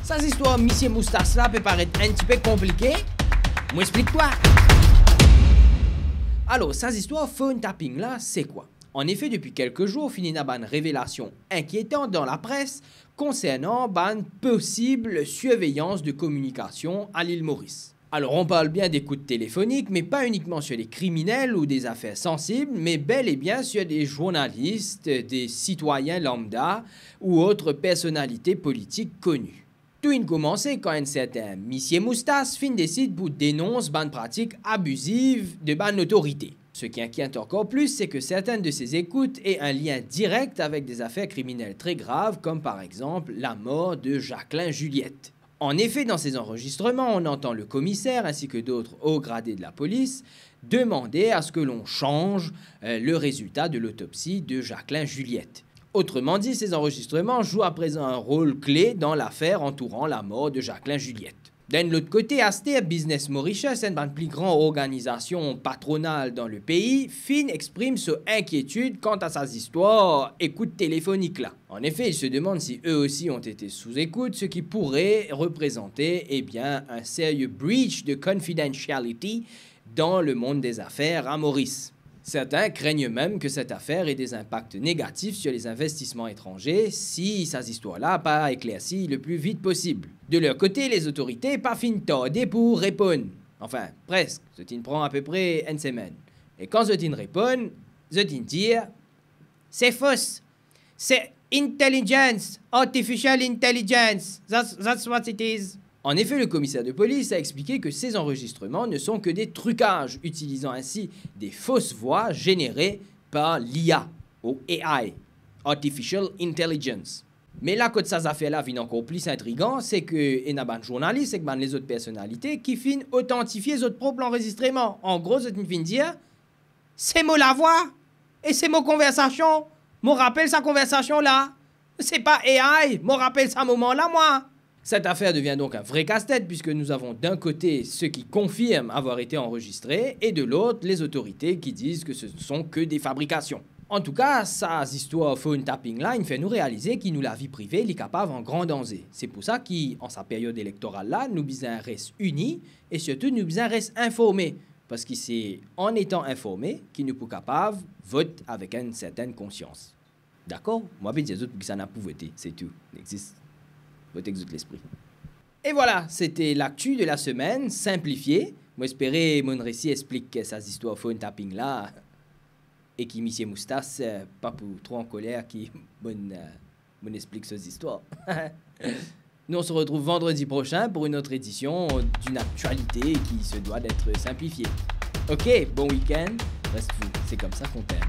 Ça, cette histoire Monsieur Moustache là peut paraître un petit peu compliqué. Moi, explique-toi. Alors, ça, cette histoire phone tapping là, c'est quoi? En effet, depuis quelques jours, finit une révélation inquiétante dans la presse concernant une possible surveillance de communication à l'île Maurice. Alors, on parle bien d'écoute téléphonique, mais pas uniquement sur les criminels ou des affaires sensibles, mais bel et bien sur des journalistes, des citoyens lambda ou autres personnalités politiques connues. Tout a commencé quand un certain Monsieur Moustache décide pour dénoncer une pratique abusive de une autorité. Ce qui inquiète encore plus, c'est que certaines de ces écoutes aient un lien direct avec des affaires criminelles très graves, comme par exemple la mort de Jacqueline Juliette. En effet, dans ces enregistrements, on entend le commissaire ainsi que d'autres hauts gradés de la police demander à ce que l'on change le résultat de l'autopsie de Jacqueline Juliette. Autrement dit, ces enregistrements jouent à présent un rôle clé dans l'affaire entourant la mort de Jacqueline Juliette. D'un autre côté, Aster Business Mauritius, une des plus grandes organisations patronales dans le pays, exprime son inquiétude quant à sa histoire écoute téléphonique là. En effet, il se demande si eux aussi ont été sous écoute, ce qui pourrait représenter un sérieux breach de confidentiality dans le monde des affaires à Maurice. Certains craignent même que cette affaire ait des impacts négatifs sur les investissements étrangers si ces histoires-là pas éclaircies le plus vite possible. De leur côté, les autorités pas fin tarder pour répondre. Enfin, presque. Ce qui prend à peu près une semaine. Et quand ce qui répond, ce qui dit c'est fausse. C'est intelligence, artificial intelligence. That's what it is. En effet, le commissaire de police a expliqué que ces enregistrements ne sont que des trucages, utilisant ainsi des fausses voix générées par l'IA, ou AI, Artificial Intelligence. Mais là, quand ces affaires-là viennent encore plus intrigant, c'est que il y a des journalistes et les autres personnalités qui finissent authentifier leurs propres enregistrements. En gros, ils finissent dire c'est moi la voix et c'est mon conversation. Moi rappelle sa conversation là. C'est pas AI, moi rappelle sa moment là, moi. Cette affaire devient donc un vrai casse-tête puisque nous avons d'un côté ceux qui confirment avoir été enregistrés et de l'autre les autorités qui disent que ce ne sont que des fabrications. En tout cas, ces histoires phone tapping là, il fait nous réaliser qu'il nous la vie privée est capable en grand danger. C'est pour ça qu'en sa période électorale là, nous besoin rester unis et surtout nous besoin rester informés parce que c'est en étant informés qu'il nous peut capable voter avec une certaine conscience. D'accord? Moi je dis aux autres que ça n'a pas voté, c'est tout. N'existe. Votre exude l'esprit. Et voilà, c'était l'actu de la semaine, simplifié. Moi, j'espérais mon récit explique ces histoires phone tapping là et qui Monsieur Moustache, pas pour trop en colère, qui mon explique ces histoires. Nous, on se retrouve vendredi prochain pour une autre édition d'une actualité qui se doit d'être simplifiée. Ok, bon week-end, reste vous, c'est comme ça qu'on t'aime.